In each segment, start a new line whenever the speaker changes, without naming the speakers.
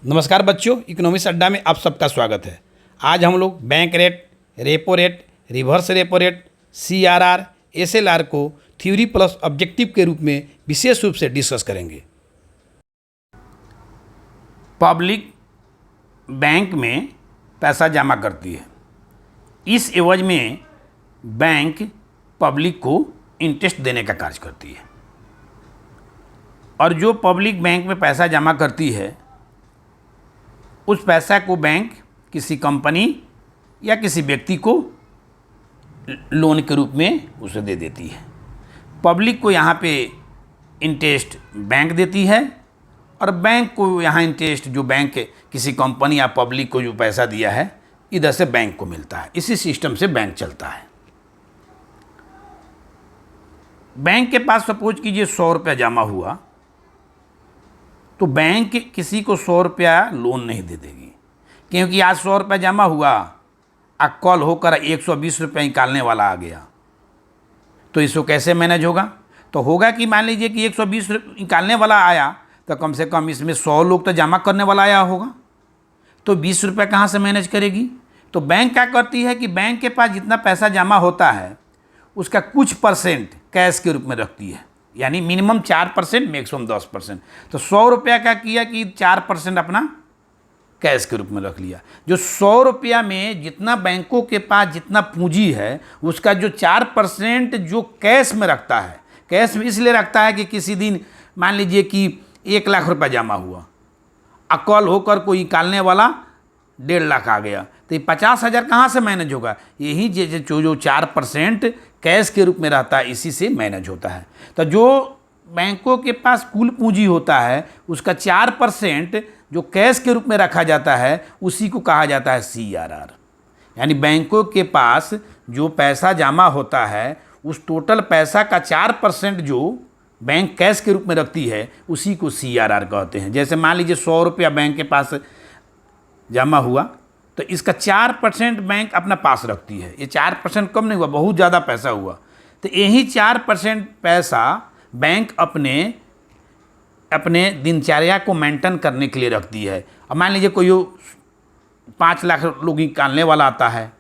नमस्कार बच्चों, इकोनॉमिक्स अड्डा में आप सबका स्वागत है। आज हम लोग bank rate, repo rate, reverse repo rate, CRR, SLR को थ्योरी प्लस ऑब्जेक्टिव के रूप में विशेष रूप से डिस्कस करेंगे। पब्लिक बैंक में पैसा जमा करती है। इस एवज में बैंक पब्लिक को इंटरेस्ट देने का कार्य करती है और जो पब्लिक बैंक में पैसा जमा करती है उस पैसा को बैंक किसी कंपनी या किसी व्यक्ति को लोन के रूप में उसे दे देती है। पब्लिक को यहाँ पे इंटरेस्ट बैंक देती है और बैंक को यहाँ इंटरेस्ट जो बैंक किसी कंपनी या पब्लिक को जो पैसा दिया है इधर से बैंक को मिलता है। इसी सिस्टम से बैंक चलता है। बैंक के पास सपोज कीजिए 100 रुपया जमा हुआ तो बैंक किसी को 100 रुपया लोन नहीं दे देगी, क्योंकि आज 100 रुपया जमा हुआ और कल होकर 120 रुपया निकालने वाला आ गया तो इसको कैसे मैनेज होगा। तो होगा कि मान लीजिए कि 120 निकालने वाला आया तो कम से कम इसमें 100 लोग तो जमा करने वाला आया होगा, तो 20 रुपया कहाँ से मैनेज करेगी। तो बैंक क्या करती है कि बैंक के पास जितना पैसा जमा होता है उसका कुछ परसेंट कैश के रूप में रखती है, यानी मिनिमम 4%, मैक्सिमम 10%। तो 100 रुपया क्या किया कि 4% अपना कैश के रूप में रख लिया। जो 100 रुपया में जितना बैंकों के पास जितना पूंजी है उसका जो 4% जो कैश में रखता है, कैश में इसलिए रखता है कि किसी दिन मान लीजिए कि 1 लाख रुपया जमा हुआ अकल होकर कोई निकालने वाला 1.5 लाख आ गया तो ये 50,000 कहाँ से मैनेज होगा। यही जो 4% कैश के रूप में रहता है इसी से मैनेज होता है। तो जो बैंकों के पास कुल पूंजी होता है उसका 4% जो कैश के रूप में रखा जाता है उसी को कहा जाता है सीआरआर। यानी बैंकों के पास जो पैसा जमा होता है उस टोटल पैसा का 4% जो बैंक कैश के रूप में रखती है उसी को सीआरआर कहते हैं। जैसे मान लीजिए 100 रुपया बैंक के पास जमा हुआ तो इसका 4% बैंक अपना पास रखती है। ये 4% कम नहीं हुआ, बहुत ज़्यादा पैसा हुआ। तो यही 4% पैसा बैंक अपने दिनचर्या को मेंटेन करने के लिए रखती है। अब मान लीजिए कोई 5 लाख लोग निकालने वाला आता है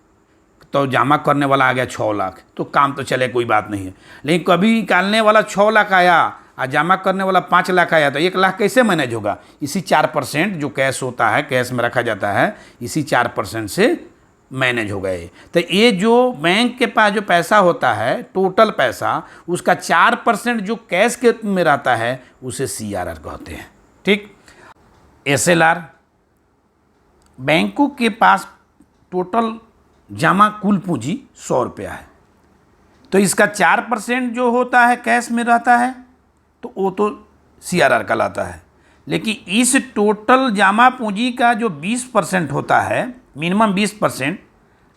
तो जमा करने वाला आ गया 6 लाख, तो काम तो चले, कोई बात नहीं है। लेकिन कभी निकालने वाला 6 लाख आया और जमा करने वाला 5 लाख आया तो 1 लाख कैसे मैनेज होगा। इसी 4% जो कैश होता है, कैश में रखा जाता है, इसी 4% से मैनेज हो गए। तो ये जो बैंक के पास जो पैसा होता है टोटल पैसा उसका 4% जो कैश के में रहता है उसे सीआरआर कहते हैं। ठीक। एसएलआर, बैंकों के पास टोटल जमा कुल पूंजी 100 रुपया है तो इसका 4% जो होता है कैश में रहता है तो वो तो सीआरआर कहलाता है। लेकिन इस टोटल जमा पूंजी का जो 20% होता है, मिनिमम 20%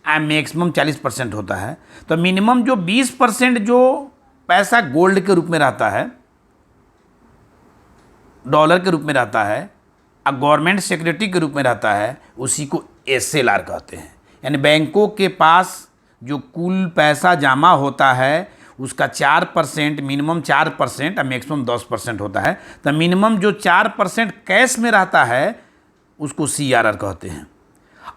और मैक्सिमम 40% होता है, तो मिनिमम जो 20% जो पैसा गोल्ड के रूप में रहता है, डॉलर के रूप में रहता है और गवर्नमेंट सिक्योरिटी के रूप में रहता है उसी को एसएलआर कहते हैं। यानी बैंकों के पास जो कुल पैसा जमा होता है उसका 4%, मिनिमम 4% और मैक्सिमम 10% होता है। तो मिनिमम जो 4% कैश में रहता है उसको सीआरआर कहते हैं।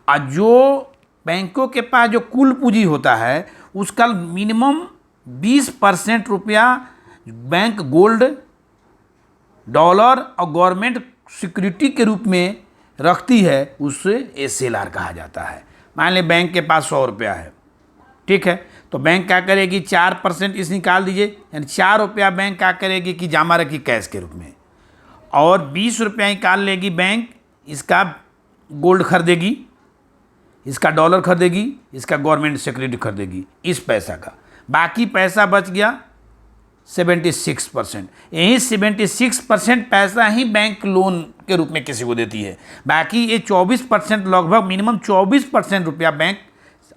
और जो बैंकों के पास जो कुल पूंजी होता है उसका मिनिमम 20% रुपया बैंक गोल्ड, डॉलर और गवर्नमेंट सिक्योरिटी के रूप में रखती है, उससे एसएलआर कहा जाता है। मान लें बैंक के पास 100 रुपया है, ठीक है, तो बैंक क्या करेगी 4% इस निकाल दीजिए, यानी 4 रुपया बैंक क्या करेगी कि जमा रखी कैश के रूप में, और 20 रुपया निकाल लेगी बैंक, इसका गोल्ड खरीदेगी, इसका डॉलर खरीदेगी, इसका गवर्नमेंट सिक्योरिटी खरीदेगी, इस पैसा का। बाकी पैसा बच गया 76%। यही 76% पैसा ही बैंक लोन के रूप में किसी को देती है। बाकी ये 24% लगभग मिनिमम 24% रुपया बैंक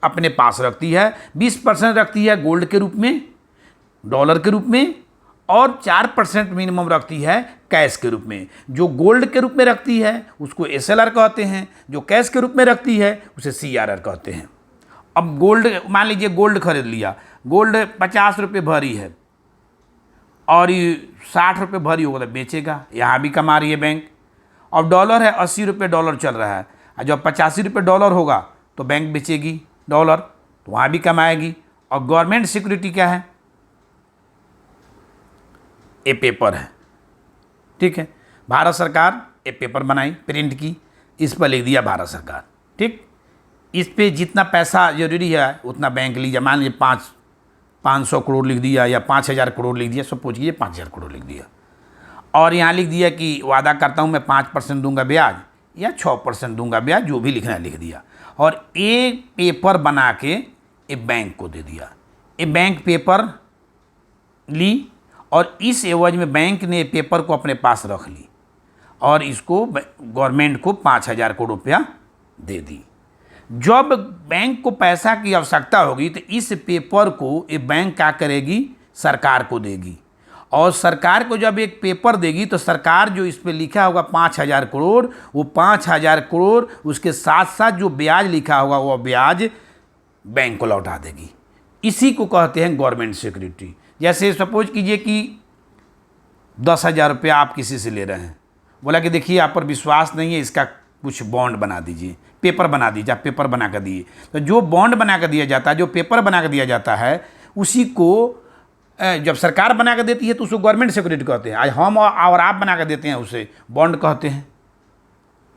अपने पास रखती है। 20% रखती है गोल्ड के रूप में, डॉलर के रूप में, और 4% मिनिमम रखती है कैश के रूप में। जो गोल्ड के रूप में रखती है उसको एसएलआर कहते हैं, जो कैश के रूप में रखती है उसे सीआरआर कहते हैं। अब गोल्ड, मान लीजिए गोल्ड खरीद लिया, गोल्ड 50 रुपये भरी है और ये 60 रुपये भरी होगा तो बेचेगा, यहाँ भी कमा रही है बैंक। अब डॉलर है 80 रुपये डॉलर चल रहा है, और जब 85 रुपये डॉलर होगा तो बैंक बेचेगी डॉलर, तो वहाँ भी कमाएगी। और गवर्नमेंट सिक्योरिटी क्या है? ये पेपर है, ठीक है। भारत सरकार ये पेपर बनाई, प्रिंट की, इस पर लिख दिया भारत सरकार, ठीक। इस पे जितना पैसा जरूरी है उतना बैंक लीजिए, मान लीजिए 500 करोड़ लिख दिया या 5000 करोड़ लिख दिया, सब पूछ लीजिए 5000 करोड़ लिख दिया, और यहाँ लिख दिया कि वादा करता हूँ मैं 5% दूंगा ब्याज या 6% दूंगा ब्याज, जो भी लिखना है लिख दिया, और एक पेपर बना के ये बैंक को दे दिया। ये बैंक पेपर ली और इस एवज में बैंक ने पेपर को अपने पास रख ली और इसको गवर्नमेंट को 5000 करोड़ रुपया दे दी। जब बैंक को पैसा की आवश्यकता होगी तो इस पेपर को ये बैंक क्या करेगी? सरकार को देगी, और सरकार को जब एक पेपर देगी तो सरकार जो इस पे लिखा होगा 5000 करोड़, वो 5000 करोड़ उसके साथ साथ जो ब्याज लिखा होगा वो ब्याज बैंक को लौटा देगी। इसी को कहते हैं गवर्नमेंट सिक्योरिटी। जैसे सपोज कीजिए कि 10,000 रुपया आप किसी से ले रहे हैं, बोला कि देखिए आप पर विश्वास नहीं है, इसका कुछ बॉन्ड बना दीजिए, पेपर बना दीजिए। आप पेपर बना कर दिए, तो जो बॉन्ड बना कर दिया जाता है, जो पेपर बना कर दिया जाता है, उसी को जब सरकार बना कर देती है तो उसको गवर्नमेंट सिक्योरिटी कहते हैं। आज हम और आप बना कर देते हैं उसे बॉन्ड कहते हैं,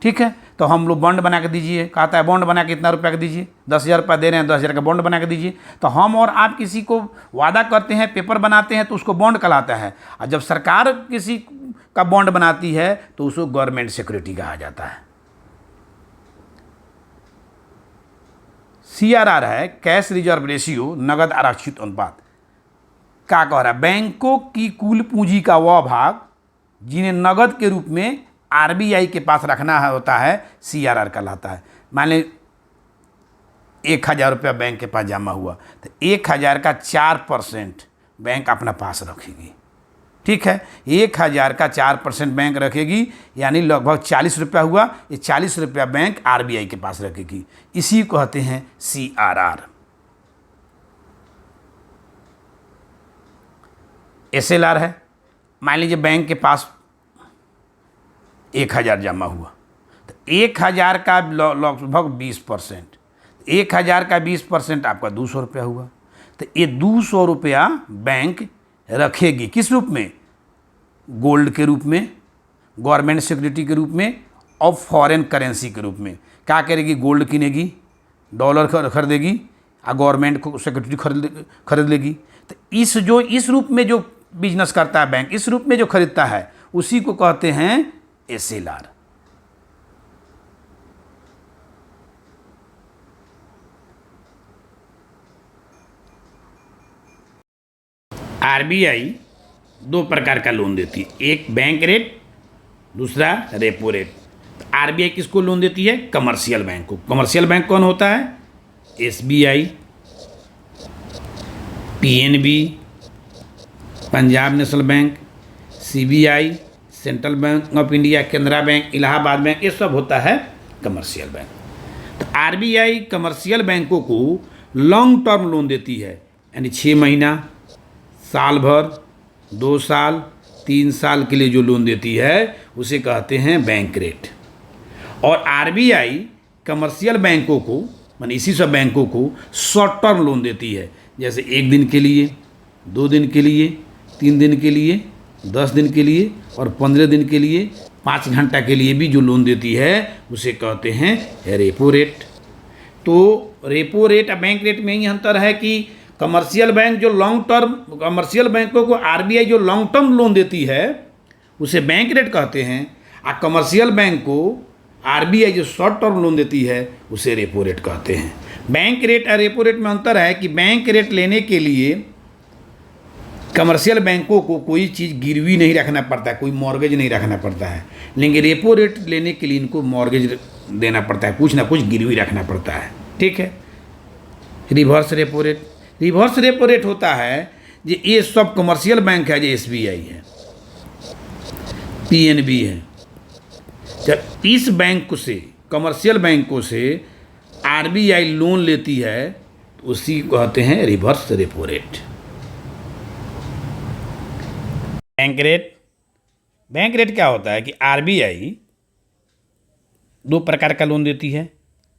ठीक है। तो हम लोग बॉन्ड बना के दीजिए, कहता है बॉन्ड बना के इतना रुपया का दीजिए, 10,000 रुपया दे रहे हैं, 10,000 का बॉन्ड बना के दीजिए। तो हम और आप किसी को वादा करते हैं, पेपर बनाते हैं, तो उसको बॉन्ड कहलाता है। और जब सरकार किसी का बॉन्ड बनाती है तो उसको गवर्नमेंट सिक्योरिटी कहा जाता है। CRR है कैश रिजर्व रेशियो, नगद आरक्षित अनुपात। क्या कह रहा है? बैंकों की कुल पूंजी का वह भाग जिन्हें नगद के रूप में RBI के पास रखना होता है, CRR कहलाता है। मान लें 1,000 रुपया बैंक के पास जमा हुआ, तो 1,000 का 4% बैंक अपना पास रखेगी, ठीक है। 1,000 का 4% बैंक रखेगी, यानी लगभग 40 रुपया हुआ। ये 40 रुपया बैंक RBI के पास रखेगी, इसी को कहते हैं CRR। SLR है, मान लीजिए बैंक के पास 1,000 जमा हुआ, तो 1,000 का लगभग 20%, 1,000 का 20% आपका 200 रुपया हुआ। तो ये 200 रुपया बैंक रखेगी किस रूप में? गोल्ड के रूप में, गवर्नमेंट सिक्योरिटी के रूप में, और फॉरेन करेंसी के रूप में। क्या करेगी? गोल्ड किनेगी, डॉलर खरीदेगी, और गवर्नमेंट को सिक्योरिटी खरीद लेगी। तो इस रूप में जो बिजनेस करता है बैंक, इस रूप में जो खरीदता है, उसी को कहते हैं SLR। RBI 2 प्रकार का लोन देती है, एक बैंक रेट, दूसरा रेपो रेट। तो RBI किसको लोन देती है? कमर्शियल बैंक को। कमर्शियल बैंक कौन होता है? SBI, PNB, Punjab national bank, CBI, central bank of India, Canara bank, Allahabad bank, ये सब होता है कमर्शियल बैंक। तो RBI कमर्शियल बैंकों को लॉन्ग टर्म लोन देती है, यानी 6 महीना, साल भर, 2 साल, 3 साल के लिए जो लोन देती है उसे कहते हैं बैंक रेट। और RBI कमर्शियल बैंकों को, माने इसी सब बैंकों को शॉर्ट टर्म लोन देती है, जैसे 1 दिन के लिए, 2 दिन के लिए, 3 दिन के लिए, 10 दिन के लिए और 15 दिन के लिए, 5 घंटा के लिए भी जो लोन देती है उसे कहते हैं रेपो रेट। तो रेपो रेट और बैंक रेट में ही अंतर है कि कमर्शियल बैंक जो लॉन्ग टर्म, कमर्शियल बैंकों को RBI जो लॉन्ग टर्म लोन देती है उसे बैंक रेट कहते हैं, और कमर्शियल बैंक को RBI जो शॉर्ट टर्म लोन देती है उसे रेपो रेट कहते हैं। बैंक रेट और रेपो रेट में अंतर है कि बैंक रेट लेने के लिए कमर्शियल बैंकों को कोई चीज़ गिरवी नहीं रखना पड़ता है, कोई मॉर्गेज नहीं रखना पड़ता है, लेकिन रेपो रेट लेने के लिए इनको मॉर्गेज देना पड़ता है, कुछ ना कुछ गिरवी रखना पड़ता है, ठीक है। Reverse repo rate, reverse repo rate होता है ये सब कमर्शियल बैंक है, जो SBI है, PNB है। जब इस बैंक से, कमर्शियल बैंकों से RBI लोन लेती है तो उसी को कहते हैं reverse repo rate. Bank rate, bank rate क्या होता है कि RBI दो प्रकार का लोन देती है,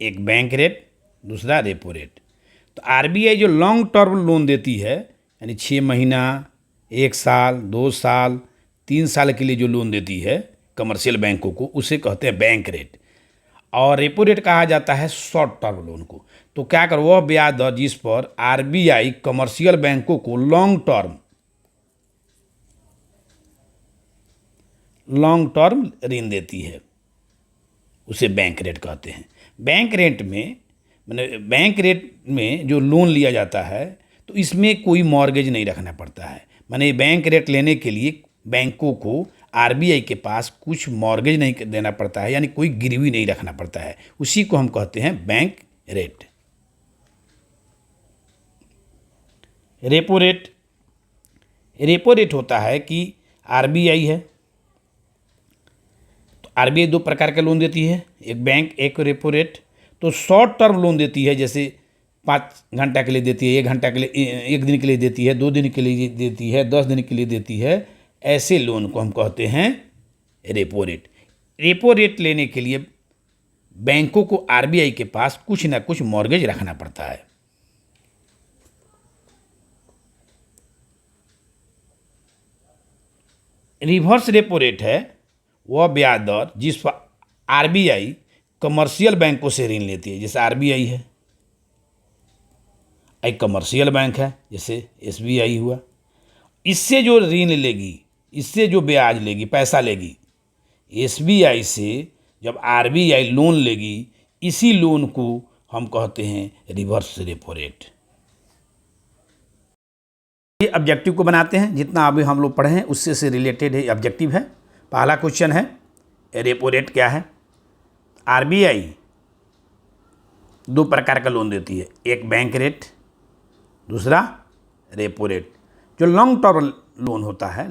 एक बैंक रेट, दूसरा रेपो रेट। तो आरबीआई जो लॉन्ग टर्म लोन देती है, यानी 6 महीना, 1 साल, 2 साल, 3 साल के लिए जो लोन देती है कमर्शियल बैंकों को, उसे कहते हैं बैंक रेट। और रेपो रेट कहा जाता है शॉर्ट टर्म लोन को। तो क्या कर, वह ब्याज दर जिस पर आरबीआई कमर्शियल बैंकों को लॉन्ग टर्म ऋण देती है, उसे बैंक रेट कहते हैं। बैंक रेट में जो लोन लिया जाता है, तो इसमें कोई मॉर्गेज नहीं रखना पड़ता है। माने बैंक रेट लेने के लिए बैंकों को आरबीआई के पास कुछ मॉर्गेज नहीं देना पड़ता है, यानी कोई गिरवी नहीं रखना पड़ता है। उसी को हम कहते हैं बैंक रेट। रेपो रेट होता है कि आरबीआई है, तो आरबीआई दो प्रकार के लोन देती है, एक बैंक, एक रेपो रेट। तो शॉर्ट टर्म लोन देती है, जैसे 5 घंटा के लिए देती है, 1 घंटा के लिए, 1 दिन के लिए देती है, 2 दिन के लिए देती है, 10 दिन के लिए देती है। ऐसे लोन को हम कहते हैं रेपो रेट। रेपो रेट लेने के लिए बैंकों को आरबीआई के पास कुछ ना कुछ मॉर्गेज रखना पड़ता है। रिवर्स रेपो रेट है वह ब्याज दर जिस पर आरबीआई कमर्शियल बैंकों से ऋण लेती है। जैसे आरबीआई है, एक कमर्शियल बैंक है, जैसे एसबीआई हुआ। इससे जो ऋण लेगी, इससे जो ब्याज लेगी, पैसा लेगी, एसबीआई से जब आरबीआई लोन लेगी, इसी लोन को हम कहते हैं रिवर्स रेपो रेट। ये ऑब्जेक्टिव को बनाते हैं, जितना अभी हम लोग पढ़े हैं उससे से रिलेटेड है ऑब्जेक्टिव है। पहला क्वेश्चन है रेपो रेट क्या है। आरबीआई दो प्रकार का लोन देती है, एक बैंक रेट, दूसरा रेपो रेट। जो लॉन्ग टर्म लोन होता है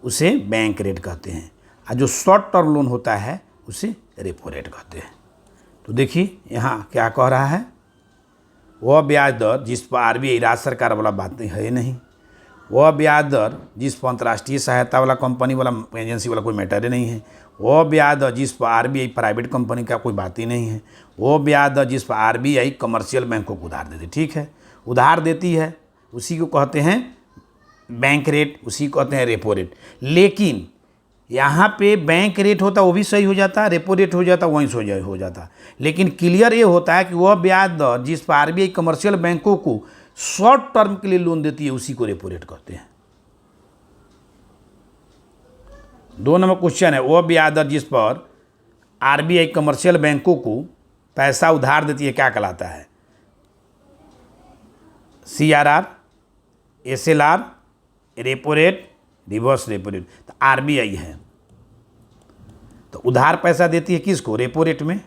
उसे बैंक रेट कहते हैं, और जो शॉर्ट टर्म लोन होता है उसे रेपो रेट कहते हैं। तो देखिए यहाँ क्या कह रहा है, वह ब्याज दर जिस पर आरबीआई, राज्य सरकार वाला बात है नहीं, वह ब्याज दर जिस पर अंतर्राष्ट्रीय सहायता वाला कंपनी वाला एजेंसी वाला कोई मैटर ही नहीं है, वह ब्याज दर जिस पर आरबीआई प्राइवेट कंपनी का कोई बात ही नहीं है, वो ब्याज दर जिस पर आरबीआई कमर्शियल बैंकों को उधार देती, ठीक है, उधार देती है, उसी को कहते हैं बैंक रेट, उसी को कहते हैं रेपो रेट। लेकिन यहाँ पे बैंक रेट होता वो भी सही हो जाता, रेपो रेट हो जाता वहीं से हो जाता। लेकिन क्लियर ये होता है कि वह ब्याज दर जिस पर आरबीआई कमर्शियल बैंकों को शॉर्ट टर्म के लिए लोन देती है, उसी को रेपो रेट कहते हैं। 2 नंबर क्वेश्चन है, वह ब्याज दर जिस पर आरबीआई कमर्शियल बैंकों को पैसा उधार देती है, क्या कहलाता है। CRR, SLR, repo rate, reverse repo rate. तो आरबीआई है तो उधार पैसा देती है किसको, रेपो रेट में।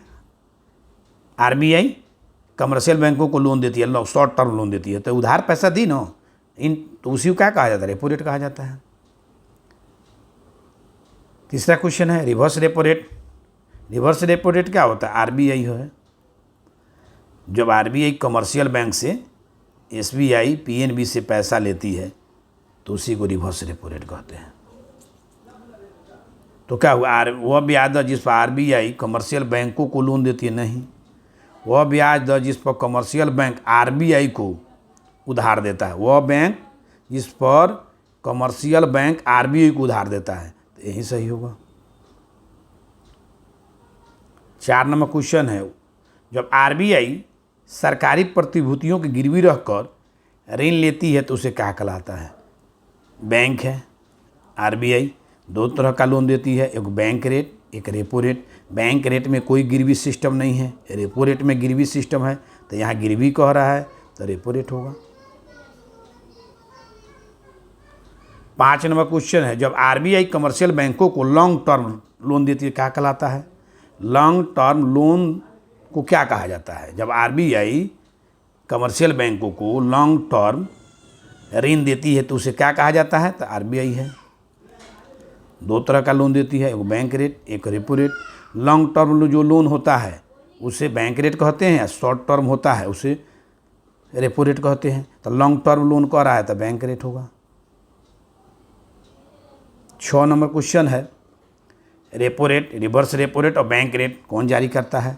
आरबीआई कमर्शियल बैंकों को लोन देती है, शॉर्ट टर्म लोन देती है, तो उधार पैसा दी ना तो उसी को क्या कहा जाता है, रेपो रेट कहा जाता है। तीसरा क्वेश्चन है reverse repo rate. Reverse repo rate क्या होता है, आरबीआई है, जब आरबीआई कमर्शियल बैंक से एसबीआई, पीएनबी से पैसा लेती है तो उसी को रिवर्स रेपो रेट कहते हैं। तो क्या हुआ, वह ब्याज दर जिस पर आरबीआई कमर्शियल बैंकों को लोन देती है, नहीं, वह ब्याज दर जिस पर कमर्शियल बैंक आरबीआई को उधार देता है, वह बैंक जिस पर कमर्शियल बैंक आरबीआई को उधार देता है, तो यही सही होगा। 4 नंबर क्वेश्चन है, जब आरबीआई सरकारी प्रतिभूतियों की गिरवी रखकर ऋण लेती है तो उसे क्या कहलाता है। बैंक है, आरबीआई 2 तरह का लोन देती है, एक बैंक रेट, एक रेपो रेट। बैंक रेट में कोई गिरवी सिस्टम नहीं है, रेपो रेट में गिरवी सिस्टम है, तो यहाँ गिरवी कह रहा है तो रेपो रेट होगा। 5 नंबर क्वेश्चन है, जब आरबीआई कमर्शियल बैंकों को लॉन्ग टर्म लोन देती है, क्या कहलाता है। लॉन्ग टर्म लोन को क्या कहा जाता है, जब आरबीआई कमर्शियल बैंकों को लॉन्ग टर्म ऋण देती है तो उसे क्या कहा जाता है, तो आरबीआई है। 2 तरह का लोन देती है, एक बैंक रेट, एक रेपो रेट। लॉन्ग टर्म जो लोन होता है उसे बैंक रेट कहते हैं, शॉर्ट टर्म होता है उसे रेपो रेट कहते हैं। तो लॉन्ग टर्म लोन कह रहा है तो बैंक रेट होगा। 6 नंबर क्वेश्चन है, repo rate, reverse repo rate और बैंक रेट कौन जारी करता है?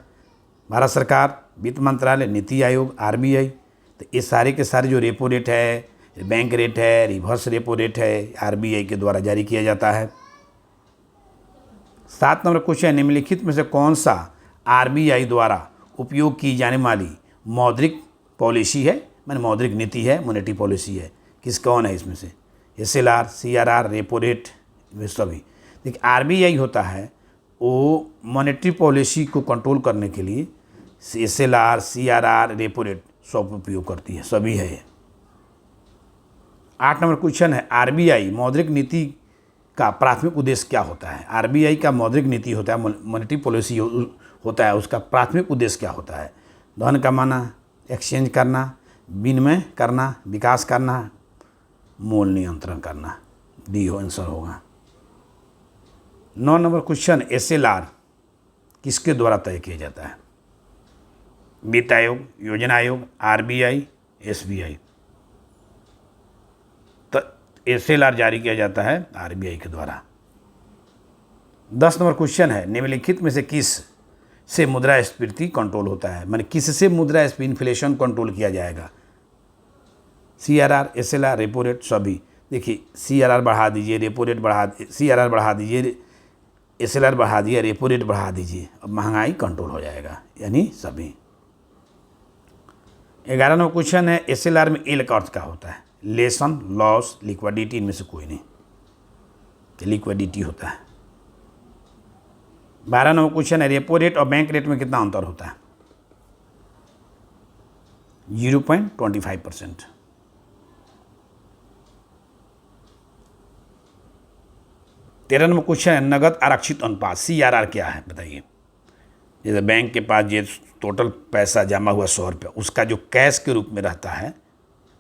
भारत सरकार, वित्त मंत्रालय, नीति आयोग, आरबीआई। तो ये सारे के सारे जो रेपो रेट है, बैंक रेट है, रिवर्स रेपो रेट है, आरबीआई के द्वारा जारी किया जाता है। 7 नंबर क्वेश्चन, निम्नलिखित में से कौन सा आरबीआई द्वारा उपयोग की जाने वाली मौद्रिक पॉलिसी है, माने मौद्रिक नीति है, मॉनेटरी पॉलिसी है? कौन है इसमें से? एसएलआर, सीआरआर, रेपो रेट, वे सभी। देखिए आरबीआई होता है वो मॉनेटरी पॉलिसी को कंट्रोल करने के लिए एसएलआर, सीआरआर, रेपो रेट सब उपयोग करती है, सभी है ये। 8 नंबर क्वेश्चन है, आरबीआई मौद्रिक नीति का प्राथमिक उद्देश्य क्या होता है? आरबीआई का मौद्रिक नीति होता है, मॉनेटरी पॉलिसी होता है, उसका प्राथमिक उद्देश्य क्या होता है? धन कमाना, एक्सचेंज करना, विनिमय करना, विकास करना, मूल्य नियंत्रण करना। डी हो आंसर होगा। 9 नंबर क्वेश्चन, एसएलआर किसके द्वारा तय किया जाता है? वित्त आयोग, योजना आयोग, आरबीआई, एसबीआई। तो एसएलआर जारी किया जाता है आरबीआई के द्वारा। 10 नंबर क्वेश्चन है, निम्नलिखित में से किस से मुद्रास्फीति कंट्रोल होता है? माने किससे मुद्रास्फीति इन्फ्लेशन कंट्रोल किया जाएगा? सीआरआर, एसएलआर, रेपो रेट, सभी। देखिए सीआरआर बढ़ा दीजिए, रेपो रेट बढ़ा, सीआरआर बढ़ा दीजिए, एसएलआर बढ़ा दिया, रेपो रेट बढ़ा दीजिए, अब महंगाई कंट्रोल हो जाएगा, यानी सभी। 11 नंबर क्वेश्चन है, एसएलआर में एल का अर्थ क्या होता है? लेसन, लॉस, लिक्विडिटी, इनमें से कोई नहीं, लिक्विडिटी होता है। 12 नंबर क्वेश्चन है, रेपो रेट और बैंक रेट में कितना अंतर होता है? 0.25%। 13 नंबर क्वेश्चन है, नगद आरक्षित अनुपात, सीआरआर क्या है बताइए? जैसे बैंक के पास ये टोटल पैसा जमा हुआ 100 रुपये, उसका जो कैश के रूप में रहता है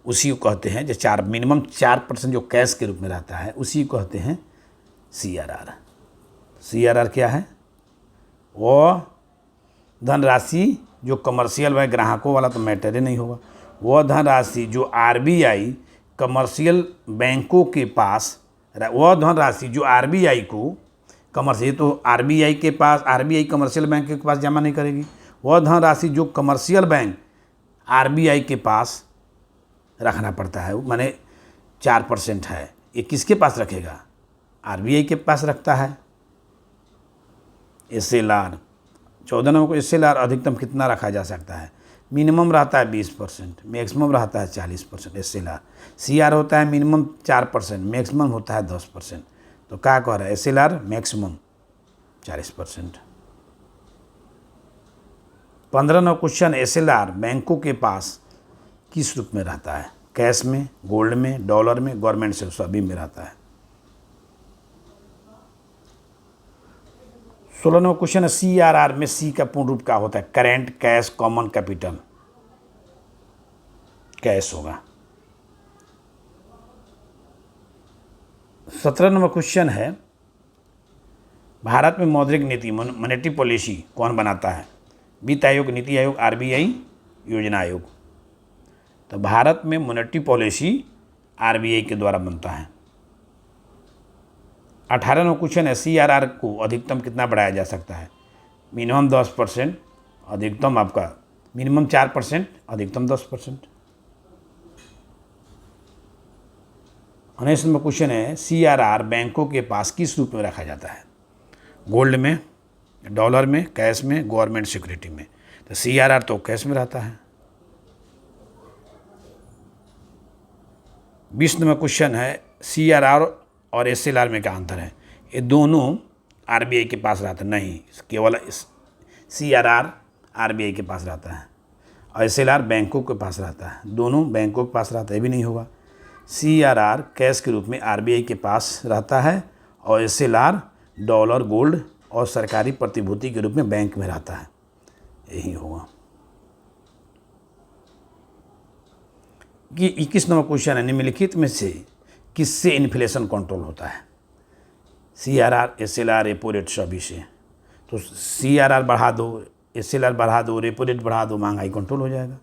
उसी को कहते हैं, जो मिनिमम 4% जो कैश के रूप में रहता है उसी को कहते हैं सीआरआर। सीआरआर क्या है? वो धनराशि जो कमर्शियल बैंक, ग्राहकों वाला तो मैटर ही नहीं होगा, वह धनराशि जो आरबीआई कमर्शियल बैंकों के पास, वह धनराशि जो आरबीआई को कमर्शियल, तो आरबीआई के पास, आरबीआई कमर्शियल बैंक के पास जमा नहीं करेगी, वह धनराशि जो कमर्शियल बैंक आरबीआई के पास रखना पड़ता है, माने 4% है, ये किसके पास रखेगा? आरबीआई के पास रखता है। एसएलआर 14 नंबर को, एसएलआर अधिकतम कितना रखा जा सकता है? मिनिमम रहता है 20%, मैक्सिमम रहता है 40% एसएलआर। सीआर होता है मिनिमम 4%, मैक्सिमम होता है 10%। तो क्या कह रहा है? SLR maximum 40%। 15 number question, SLR बैंकों के पास किस रूप में रहता है? कैश में, गोल्ड में, डॉलर में, गवर्नमेंट से, सभी में रहता है। 16 नंबर क्वेश्चन है, सीआरआर में सी का पूर्ण रूप क्या होता है? Current, cash, common capital, cash होगा। 17 नंबर क्वेश्चन है, भारत में मौद्रिक नीति, मॉनेटरी पॉलिसी कौन बनाता है? वित्त आयोग, नीति आयोग, आरबीआई, योजना आयोग। तो भारत में मॉनेटरी पॉलिसी आरबीआई के द्वारा बनता है। 18 नंबर क्वेश्चन है, सीआरआर को अधिकतम कितना बढ़ाया जा सकता है? मिनिमम 10%, अधिकतम आपका मिनिमम 4%, अधिकतम 10%। 19 नंबर क्वेश्चन है, सीआरआर बैंकों के पास किस रूप में रखा जाता है? गोल्ड में, डॉलर में, कैश में, गवर्नमेंट सिक्योरिटी में। तो सीआरआर तो कैश में रहता है। 20 नंबर क्वेश्चन है, सीआरआर और एसएलआर में क्या अंतर है? ये दोनों आरबीआई के पास रहता है, नहीं, केवल सीआरआर आरबीआई के पास रहता है और एसएलआर बैंकों के पास रहता है। दोनों बैंकों के पास रहता है, भी नहीं होगा। सीआरआर कैश के रूप में आरबीआई के पास रहता है और एसएलआर डॉलर, गोल्ड और सरकारी प्रतिभूति के रूप में बैंक में रहता है, यही होगा। कि 21 नंबर क्वेश्चन है, निम्नलिखित में से किससे इन्फ्लेशन कंट्रोल होता है? सीआरआर, एसएलआर, रेपो रेट, सभी से। तो सीआरआर बढ़ा दो, एसएलआर बढ़ा दो, रेपो रेट बढ़ा दो, महंगाई कंट्रोल हो जाएगा।